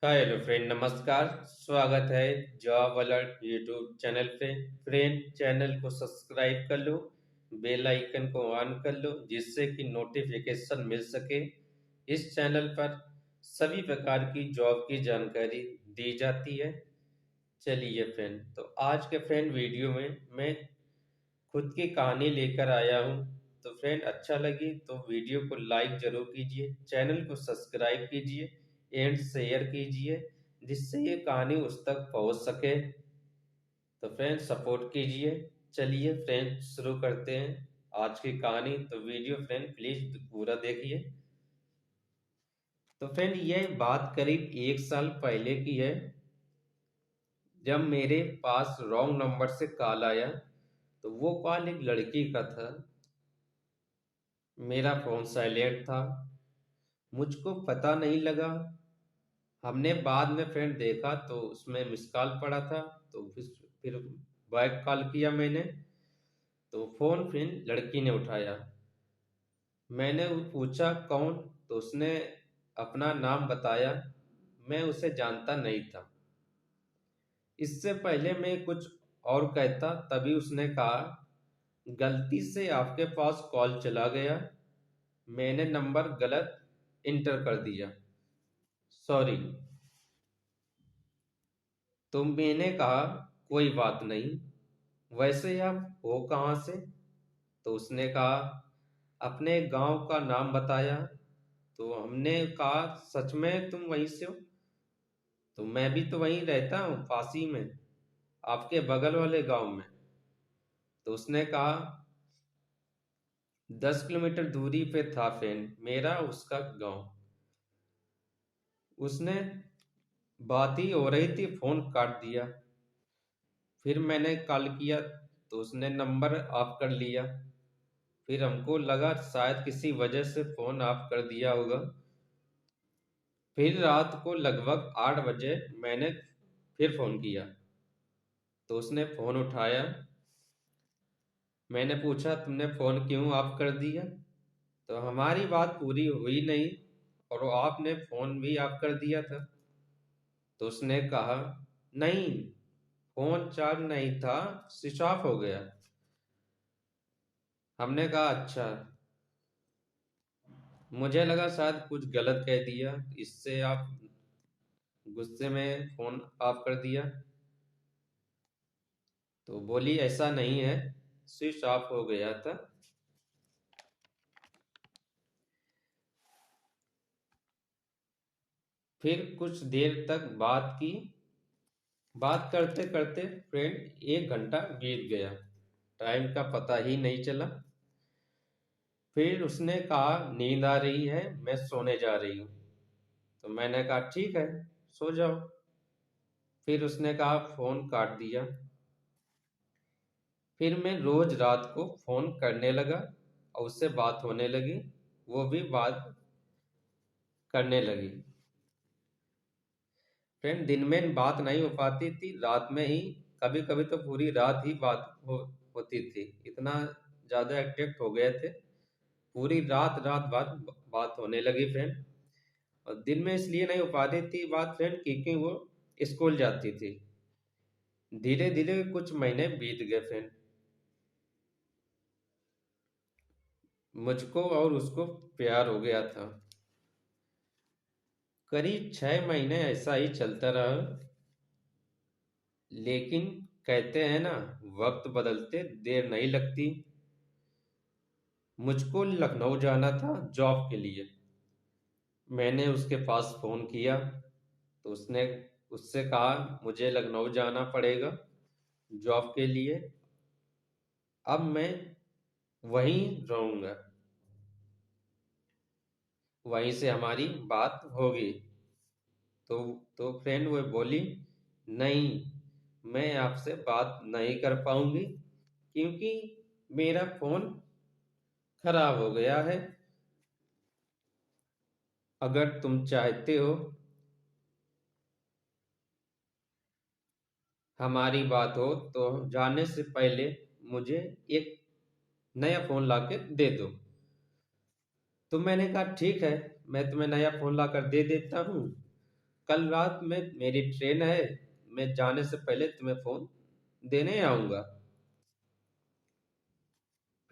Hi hello friend, नमस्कार। स्वागत है जॉब अलर्ट यूट्यूब चैनल पे। फ्रेंड, चैनल को सब्सक्राइब कर लो, बेल आइकन को ऑन कर लो जिससे कि नोटिफिकेशन मिल सके। इस चैनल पर सभी प्रकार की जॉब की जानकारी दी जाती है। चलिए फ्रेंड, तो आज के फ्रेंड वीडियो में मैं खुद की कहानी लेकर आया हूँ। तो फ्रेंड, अच्छा लगी तो वीडियो को लाइक जरूर कीजिए, चैनल को सब्सक्राइब कीजिए एंड शेयर कीजिए जिससे ये कहानी उस तक पहुंच सके। तो फ्रेंड, सपोर्ट कीजिए। चलिए फ्रेंड, शुरू करते हैं आज की कहानी। तो वीडियो फ्रेंड प्लीज पूरा देखिए। तो फ्रेंड, ये बात करीब 1 साल पहले की है, जब मेरे पास रॉन्ग नंबर से कॉल आया। तो वो कॉल एक लड़की का था। मेरा फोन साइलेंट था, मुझको पता नहीं लगा। हमने बाद में फ्रेंड देखा तो उसमें मिस कॉल पड़ा था। तो फिर बैक कॉल किया मैंने, तो फोन फिर लड़की ने उठाया। मैंने पूछा कौन, तो उसने अपना नाम बताया। मैं उसे जानता नहीं था। इससे पहले मैं कुछ और कहता तभी उसने कहा, गलती से आपके पास कॉल चला गया, मैंने नंबर गलत इंटर कर दिया, सॉरी। तो मैंने कहा, कोई बात नहीं, वैसे आप हो कहाँ से? तो उसने कहा, अपने गांव का नाम बताया। तो हमने कहा, सच में तुम वहीं से हो? तो मैं भी तो वहीं रहता हूँ, पास ही में, आपके बगल वाले गांव में। तो उसने कहा, 10 किलोमीटर दूरी पे था फ्रेंड मेरा उसका गांव। उसने बात ही हो रही थी, फोन काट दिया। फिर मैंने कॉल किया तो उसने नंबर ऑफ कर लिया। फिर हमको लगा शायद किसी वजह से फोन ऑफ कर दिया होगा। फिर रात को लगभग 8 बजे मैंने फिर फोन किया, तो उसने फोन उठाया। मैंने पूछा, तुमने फोन क्यों ऑफ कर दिया? तो हमारी बात पूरी हुई नहीं और वो आपने फोन भी ऑफ कर दिया था। तो उसने कहा, नहीं, फोन चार्ज नहीं था, स्विच ऑफ हो गया। हमने कहा, अच्छा। मुझे लगा शायद कुछ गलत कह दिया, इससे आप गुस्से में फोन ऑफ कर दिया। तो बोली, ऐसा नहीं है, स्विच ऑफ हो गया था। फिर कुछ देर तक बात की। बात करते करते फ्रेंड 1 घंटा बीत गया, टाइम का पता ही नहीं चला। फिर उसने कहा, नींद आ रही है, मैं सोने जा रही हूँ। तो मैंने कहा, ठीक है, सो जाओ। फिर उसने कहा, फोन काट दिया। फिर मैं रोज रात को फोन करने लगा और उससे बात होने लगी, वो भी बात करने लगी। फ्रेंड, दिन में बात नहीं हो पाती थी, रात में ही, कभी कभी तो पूरी रात ही होती थी। इतना ज्यादा अट्रैक्ट हो गए थे, पूरी रात रात बात होने लगी फ्रेंड। और दिन में इसलिए नहीं हो पाती थी बात फ्रेंड क्योंकि वो स्कूल जाती थी। धीरे धीरे कुछ महीने बीत गए फ्रेंड। मुझको और उसको प्यार हो गया था। करीब 6 महीने ऐसा ही चलता रहा। लेकिन कहते हैं ना, वक्त बदलते देर नहीं लगती। मुझको लखनऊ जाना था जॉब के लिए। मैंने उसके पास फोन किया तो उसने उससे कहा, मुझे लखनऊ जाना पड़ेगा जॉब के लिए, अब मैं वहीं रहूंगा, वहीं से हमारी बात होगी। तो तो फ्रेंड वो बोली, नहीं, मैं आपसे बात नहीं कर पाऊंगी क्योंकि मेरा फोन खराब हो गया है। अगर तुम चाहते हो हमारी बात हो तो जाने से पहले मुझे एक नया फोन लाके दे दो। तो मैंने कहा, ठीक है, मैं तुम्हें नया फोन लाकर दे देता हूँ, कल रात में मेरी ट्रेन है, मैं जाने से पहले तुम्हें फोन देने आऊंगा।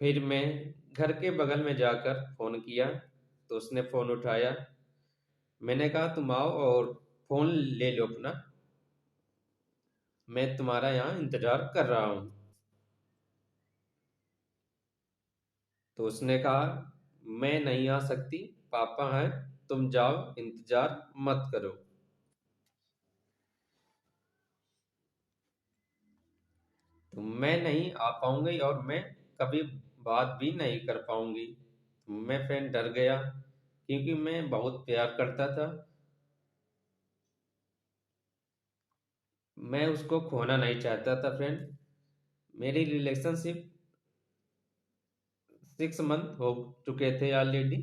फिर मैं घर के बगल में जाकर फोन किया तो उसने फोन उठाया। मैंने कहा तुम आओ और फोन ले लो अपना, मैं तुम्हारा यहाँ इंतजार कर रहा हूँ। तो उसने कहा मैं नहीं आ सकती, पापा हैं, तुम जाओ, इंतजार मत करो। तो मैं नहीं आ पाऊंगी और मैं कभी बात भी नहीं कर पाऊंगी। मैं फ्रेंड डर गया क्योंकि मैं बहुत प्यार करता था। मैं उसको खोना नहीं चाहता था फ्रेंड। मेरी रिलेशनशिप 6 मंथ हो चुके थे ऑलरेडी।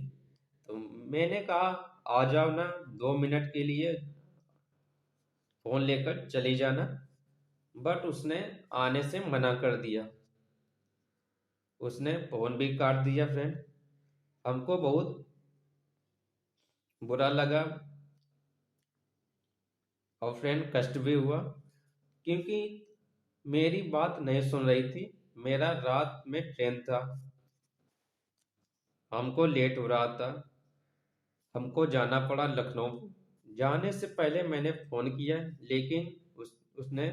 तो मैंने कहा आ जाओ ना, 2 मिनट के लिए फोन लेकर चली जाना। बट उसने आने से मना कर दिया। उसने फोन भी काट दिया फ्रेंड। हमको बहुत बुरा लगा और फ्रेंड कष्ट भी हुआ क्योंकि मेरी बात नहीं सुन रही थी। मेरा रात में ट्रेन था, हमको लेट हो रहा था, हमको जाना पड़ा लखनऊ। जाने से पहले मैंने फोन किया लेकिन उसने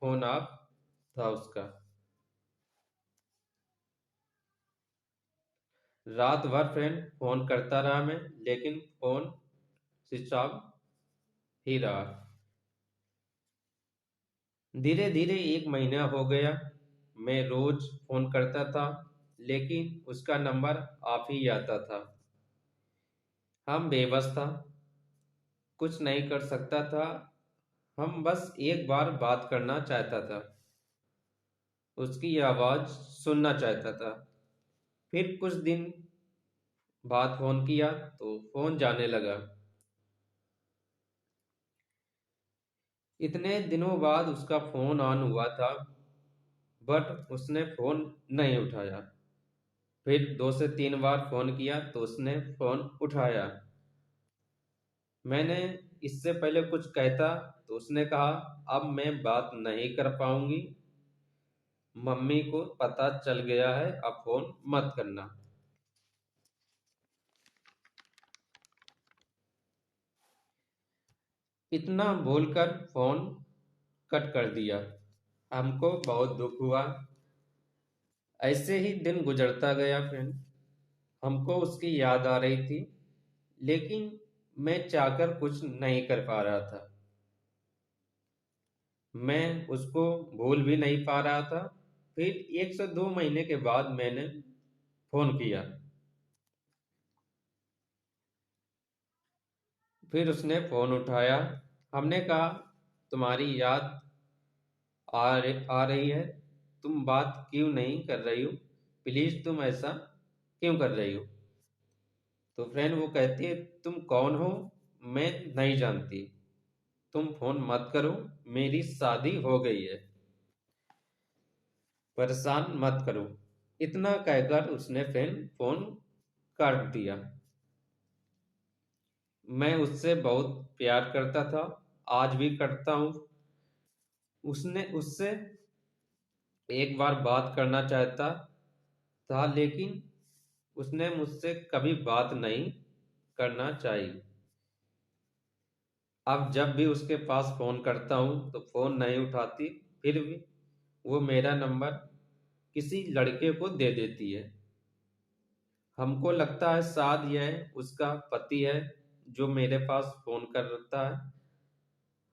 फोन ऑफ था उसका। रात भर फ्रेंड फोन करता रहा मैं, लेकिन फोन स्विच ऑफ ही रहा। धीरे धीरे 1 महीना हो गया। मैं रोज फोन करता था लेकिन उसका नंबर ऑफ ही आता था। हम बेबस था, कुछ नहीं कर सकता था। हम बस एक बार बात करना चाहता था, उसकी आवाज सुनना चाहता था। फिर कुछ दिन बाद फोन किया तो फोन जाने लगा। इतने दिनों बाद उसका फोन ऑन हुआ था, बट उसने फोन नहीं उठाया। फिर 2 से 3 बार फोन किया तो उसने फोन उठाया। मैंने इससे पहले कुछ कहता तो उसने कहा अब मैं बात नहीं कर पाऊंगी, मम्मी को पता चल गया है, अब फोन मत करना। इतना बोलकर फोन कट कर दिया। हमको बहुत दुख हुआ। ऐसे ही दिन गुजरता गया फ्रेंड। हमको उसकी याद आ रही थी लेकिन मैं चाहकर कुछ नहीं कर पा रहा था। मैं उसको भूल भी नहीं पा रहा था। फिर 1 से 2 महीने के बाद मैंने फोन किया। फिर उसने फोन उठाया। हमने कहा तुम्हारी याद आ रही है, तुम बात क्यों नहीं कर रही हो, प्लीज तुम ऐसा क्यों कर रही हो। तो फ्रेंड वो कहती है तुम कौन हो, मैं नहीं जानती, तुम फोन मत करो, मेरी शादी हो गई है, परेशान मत करो। इतना कहकर उसने फ्रेंड फोन काट दिया। मैं उससे बहुत प्यार करता था, आज भी करता हूँ। उसने उससे एक बार बात करना चाहता था लेकिन उसने मुझसे कभी बात नहीं करना चाहिए। अब जब भी उसके पास फोन करता हूँ तो फोन नहीं उठाती, फिर भी वो मेरा नंबर किसी लड़के को दे देती है। हमको लगता है शायद यह उसका पति है जो मेरे पास फोन करता है।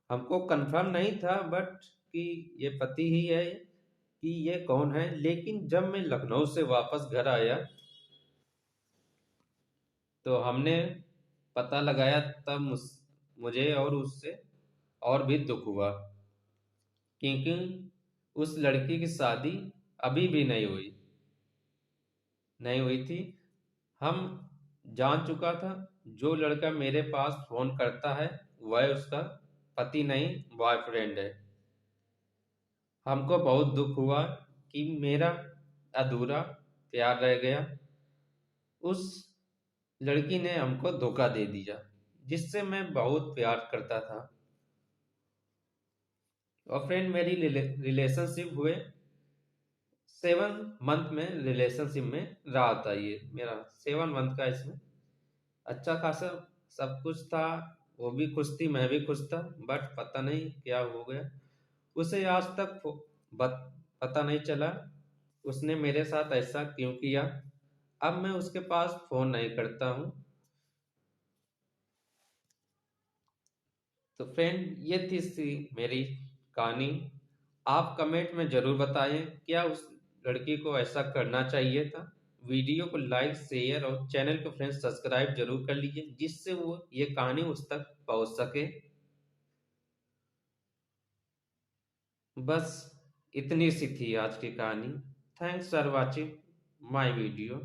हमको कंफर्म नहीं था बट कि ये पति ही है कि ये कौन है। लेकिन जब मैं लखनऊ से वापस घर आया तो हमने पता लगाया, तब मुझे और उससे और भी दुख हुआ क्योंकि उस लड़की की शादी अभी भी नहीं हुई थी। हम जान चुका था जो लड़का मेरे पास फोन करता है वह उसका पति नहीं, बॉयफ्रेंड है। हमको बहुत दुख हुआ कि मेरा अधूरा प्यार रह गया। उस लड़की ने हमको धोखा दे दिया जिससे मैं बहुत प्यार करता था। और फ्रेंड मेरी रिलेशनशिप हुए 7 मंथ में, रिलेशनशिप में रहा था। ये मेरा 7 मंथ का, इसमें अच्छा खासा सब कुछ था। वो भी खुश थी, मैं भी खुश था, बट पता नहीं क्या हो गया। उसे आज तक पता नहीं चला उसने मेरे साथ ऐसा क्यों किया। अब मैं उसके पास फोन नहीं करता हूँ। तो फ्रेंड ये थी मेरी कहानी। आप कमेंट में जरूर बताएं क्या उस लड़की को ऐसा करना चाहिए था। वीडियो को लाइक शेयर और चैनल को फ्रेंड्स सब्सक्राइब जरूर कर लीजिए, जिससे वो ये कहानी उस तक पहुंच सके। बस इतनी सी थी आज की कहानी। Thanks for watching my video.